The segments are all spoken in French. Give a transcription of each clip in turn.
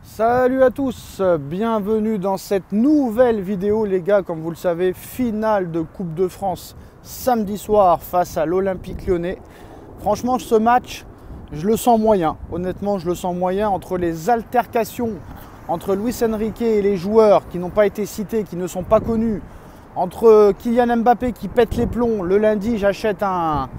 Salut à tous, bienvenue dans cette nouvelle vidéo les gars. Comme vous le savez, finale de Coupe de France samedi soir face à l'Olympique Lyonnais. Franchement, ce match, je le sens moyen. Honnêtement, je le sens moyen entre les altercations entre Luis Enrique et les joueurs qui n'ont pas été cités, qui ne sont pas connus, entre Kylian Mbappé qui pète les plombs. Le lundi, j'achète un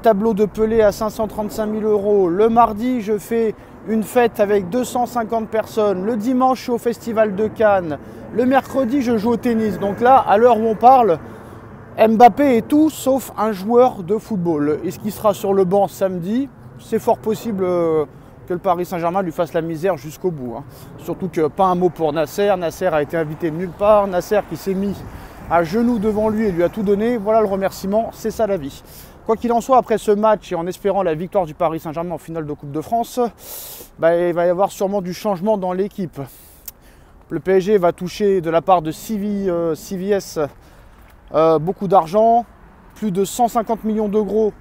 tableau de Pelé à 535 000 €. Le mardi, je fais une fête avec 250 personnes. Le dimanche, je suis au Festival de Cannes. Le mercredi, je joue au tennis. Donc là, à l'heure où on parle, Mbappé est tout sauf un joueur de football. Est-ce qu'il sera sur le banc samedi? C'est fort possible que le Paris Saint-Germain lui fasse la misère jusqu'au bout. Surtout que pas un mot pour Nasser. Nasser a été invité de nulle part. Nasser qui s'est mis à genoux devant lui et lui a tout donné. Voilà le remerciement, c'est ça la vie. Quoi qu'il en soit, après ce match et en espérant la victoire du Paris Saint-Germain en finale de Coupe de France, il va y avoir sûrement du changement dans l'équipe. Le PSG va toucher de la part de CVS beaucoup d'argent, plus de 150 millions d'euros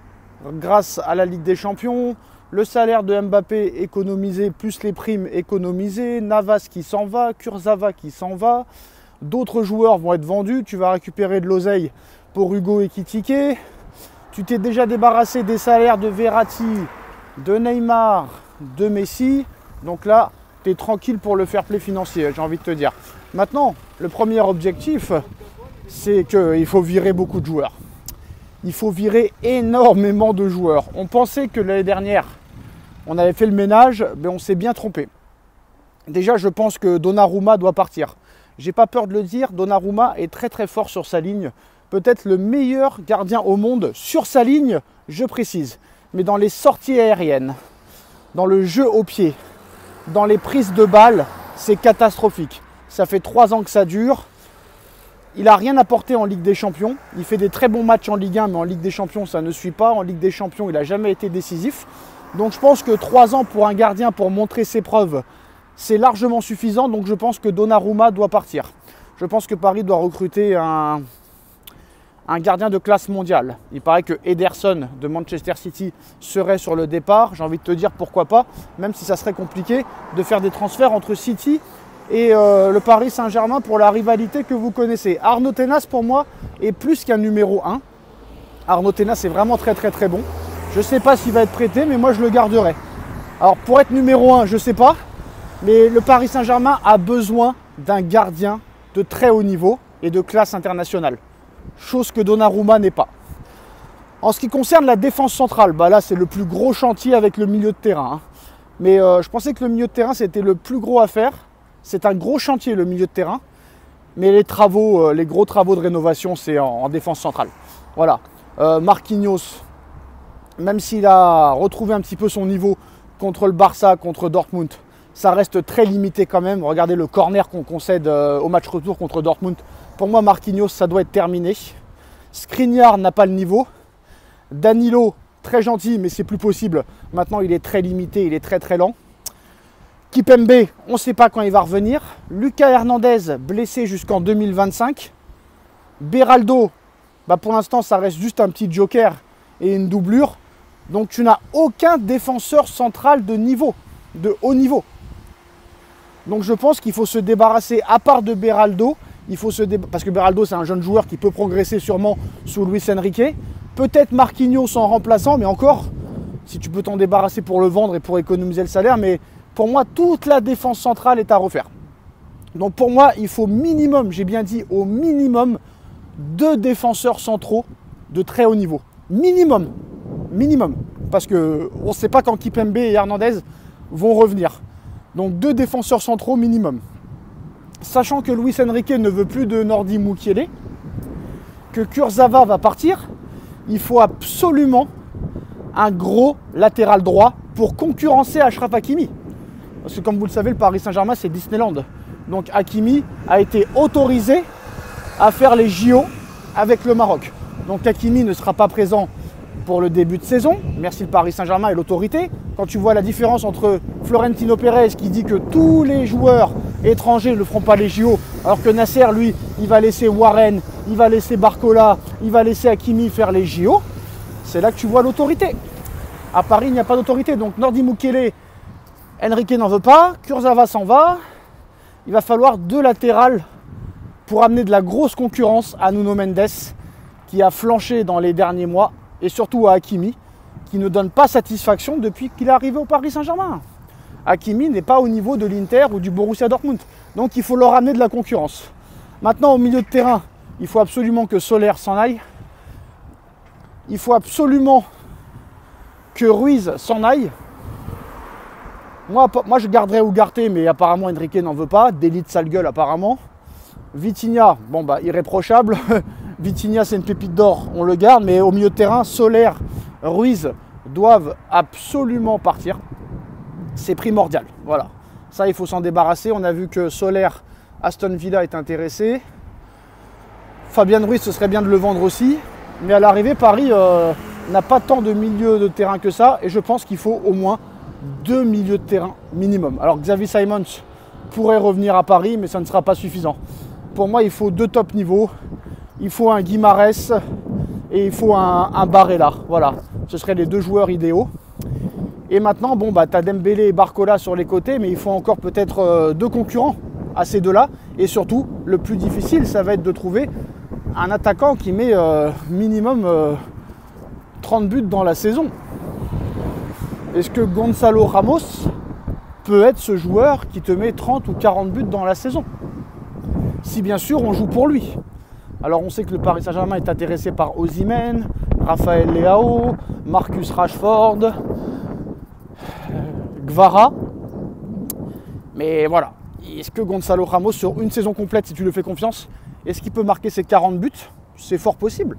grâce à la Ligue des Champions. Le salaire de Mbappé économisé, plus les primes économisées. Navas qui s'en va, Kurzawa qui s'en va. D'autres joueurs vont être vendus. Tu vas récupérer de l'oseille pour Hugo Ekitike. Tu t'es déjà débarrassé des salaires de Verratti, de Neymar, de Messi. Donc là, tu es tranquille pour le fair play financier, j'ai envie de te dire. Maintenant, le premier objectif, c'est qu'il faut virer beaucoup de joueurs. Il faut virer énormément de joueurs. On pensait que l'année dernière, on avait fait le ménage, mais on s'est bien trompé. Déjà, je pense que Donnarumma doit partir. J'ai pas peur de le dire, Donnarumma est très très fort sur sa ligne. Peut-être le meilleur gardien au monde sur sa ligne, je précise. Mais dans les sorties aériennes, dans le jeu au pied, dans les prises de balles, c'est catastrophique. Ça fait 3 ans que ça dure. Il n'a rien apporté en Ligue des Champions. Il fait des très bons matchs en Ligue 1, mais en Ligue des Champions, ça ne suit pas. En Ligue des Champions, il n'a jamais été décisif. Donc je pense que 3 ans pour un gardien pour montrer ses preuves, c'est largement suffisant. Donc je pense que Donnarumma doit partir. Je pense que Paris doit recruter un gardien de classe mondiale. Il paraît que Ederson de Manchester City serait sur le départ. J'ai envie de te dire pourquoi pas, même si ça serait compliqué de faire des transferts entre City et le Paris Saint-Germain pour la rivalité que vous connaissez. Arnaud Tenas pour moi est plus qu'un numéro 1. Arnaud Tenas est vraiment très très très bon. Je ne sais pas s'il va être prêté, mais moi je le garderai. Alors pour être numéro 1, je ne sais pas, mais le Paris Saint-Germain a besoin d'un gardien de très haut niveau et de classe internationale. Chose que Donnarumma n'est pas. En ce qui concerne la défense centrale, là c'est le plus gros chantier avec le milieu de terrain. Mais je pensais que le milieu de terrain c'était le plus gros à faire. C'est un gros chantier le milieu de terrain. Mais les gros travaux de rénovation c'est en défense centrale. Voilà. Marquinhos, même s'il a retrouvé un petit peu son niveau contre le Barça, contre Dortmund, ça reste très limité quand même. Regardez le corner qu'on concède au match retour contre Dortmund. Pour moi, Marquinhos, ça doit être terminé. Skriniar n'a pas le niveau. Danilo, très gentil, mais c'est plus possible. Maintenant, il est très limité, il est très très lent. Kipembe, on ne sait pas quand il va revenir. Lucas Hernandez, blessé jusqu'en 2025. Beraldo, pour l'instant, ça reste juste un petit joker et une doublure. Donc, tu n'as aucun défenseur central de niveau, de haut niveau. Donc, je pense qu'il faut se débarrasser, à part de Beraldo, parce que Beraldo c'est un jeune joueur qui peut progresser sûrement sous Luis Enrique. Peut-être Marquinhos en remplaçant, mais encore, si tu peux t'en débarrasser pour le vendre et pour économiser le salaire, mais pour moi toute la défense centrale est à refaire. Donc pour moi il faut minimum, j'ai bien dit au minimum, 2 défenseurs centraux de très haut niveau. Minimum, parce qu'on ne sait pas quand Kipembe et Hernandez vont revenir. Donc 2 défenseurs centraux minimum. Sachant que Luis Enrique ne veut plus de Nordi Mukiele, que Kurzawa va partir, il faut absolument un gros latéral droit pour concurrencer Achraf Hakimi. Parce que comme vous le savez, le Paris Saint-Germain, c'est Disneyland. Donc Hakimi a été autorisé à faire les JO avec le Maroc. Donc Hakimi ne sera pas présent pour le début de saison. Merci le Paris Saint-Germain et l'autorité. Quand tu vois la différence entre Florentino Pérez qui dit que tous les joueurs étrangers ne feront pas les JO, alors que Nasser, lui, il va laisser Warren, il va laisser Barcola, il va laisser Hakimi faire les JO, c'est là que tu vois l'autorité. À Paris, il n'y a pas d'autorité. Donc Nordi Mukiele, Enrique n'en veut pas, Kurzawa s'en va. Il va falloir 2 latérales pour amener de la grosse concurrence à Nuno Mendes, qui a flanché dans les derniers mois, et surtout à Hakimi, qui ne donne pas satisfaction depuis qu'il est arrivé au Paris Saint-Germain. Hakimi n'est pas au niveau de l'Inter ou du Borussia Dortmund. Donc il faut leur amener de la concurrence. Maintenant, au milieu de terrain, il faut absolument que Soler s'en aille. Il faut absolument que Ruiz s'en aille. Moi, je garderais Ugarte, mais apparemment Enrique n'en veut pas. D'élite sale gueule apparemment. Vitinha, bon bah irréprochable. Vitinha c'est une pépite d'or, on le garde. Mais au milieu de terrain, Soler, Ruiz doivent absolument partir. C'est primordial, voilà. Ça, il faut s'en débarrasser. On a vu que Soler, Aston Villa est intéressé. Fabien Ruiz, ce serait bien de le vendre aussi. Mais à l'arrivée, Paris n'a pas tant de milieux de terrain que ça. Et je pense qu'il faut au moins 2 milieux de terrain minimum. Alors Xavi Simons pourrait revenir à Paris, mais ça ne sera pas suffisant. Pour moi, il faut 2 top niveaux. Il faut un Guimarães et il faut un Barella. Voilà, ce seraient les 2 joueurs idéaux. Et maintenant, bon, bah, tu as Dembélé et Barcola sur les côtés, mais il faut encore peut-être 2 concurrents à ces 2-là. Et surtout, le plus difficile, ça va être de trouver un attaquant qui met minimum 30 buts dans la saison. Est-ce que Gonzalo Ramos peut être ce joueur qui te met 30 ou 40 buts dans la saison? Si bien sûr, on joue pour lui. Alors on sait que le Paris Saint-Germain est intéressé par Osimhen, Raphaël Leao, Marcus Rashford, Gvara. Mais voilà, est-ce que Gonzalo Ramos, sur une saison complète, si tu lui fais confiance, est-ce qu'il peut marquer ses 40 buts? C'est fort possible.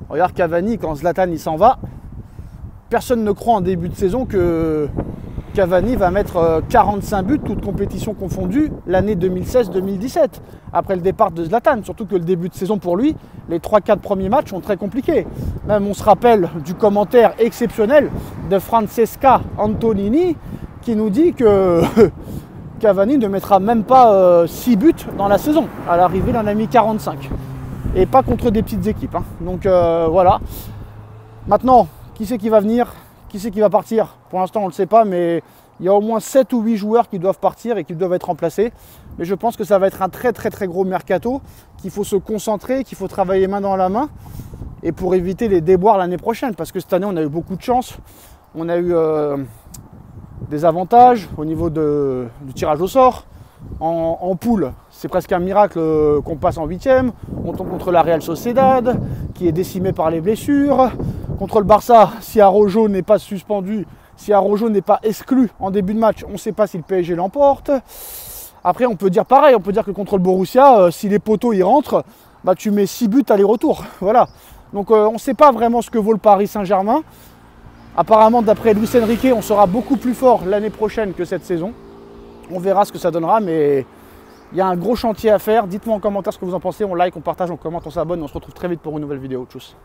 Regarde Cavani, quand Zlatan il s'en va, personne ne croit en début de saison que Cavani va mettre 45 buts, toutes compétitions confondues, l'année 2016-2017, après le départ de Zlatan. Surtout que le début de saison pour lui, les 3-4 premiers matchs sont très compliqués. Même on se rappelle du commentaire exceptionnel de Francesca Antonini qui nous dit que Cavani ne mettra même pas 6 buts dans la saison. À l'arrivée, il en a mis 45. Et pas contre des petites équipes. Hein. Donc voilà. Maintenant, qui c'est qui va venir? Qui c'est qui va partir? Pour l'instant, on ne le sait pas, mais il y a au moins 7 ou 8 joueurs qui doivent partir et qui doivent être remplacés. Mais je pense que ça va être un très gros mercato, qu'il faut se concentrer, qu'il faut travailler main dans la main, et pour éviter les déboires l'année prochaine. Parce que cette année, on a eu beaucoup de chance. On a eu des avantages au niveau du tirage au sort. En poule, c'est presque un miracle qu'on passe en 8e. On tombe contre la Real Sociedad, qui est décimée par les blessures. Contre le Barça, si Araujo n'est pas suspendu, si Araujo n'est pas exclu en début de match, on ne sait pas si le PSG l'emporte. Après, on peut dire pareil, on peut dire que contre le Borussia, si les poteaux y rentrent, bah, tu mets 6 buts aller-retour. Voilà. Donc on ne sait pas vraiment ce que vaut le Paris Saint-Germain. Apparemment, d'après Luis Enrique, on sera beaucoup plus fort l'année prochaine que cette saison. On verra ce que ça donnera, mais il y a un gros chantier à faire. Dites-moi en commentaire ce que vous en pensez. On like, on partage, on commente, on s'abonne. On se retrouve très vite pour une nouvelle vidéo. Tchuss.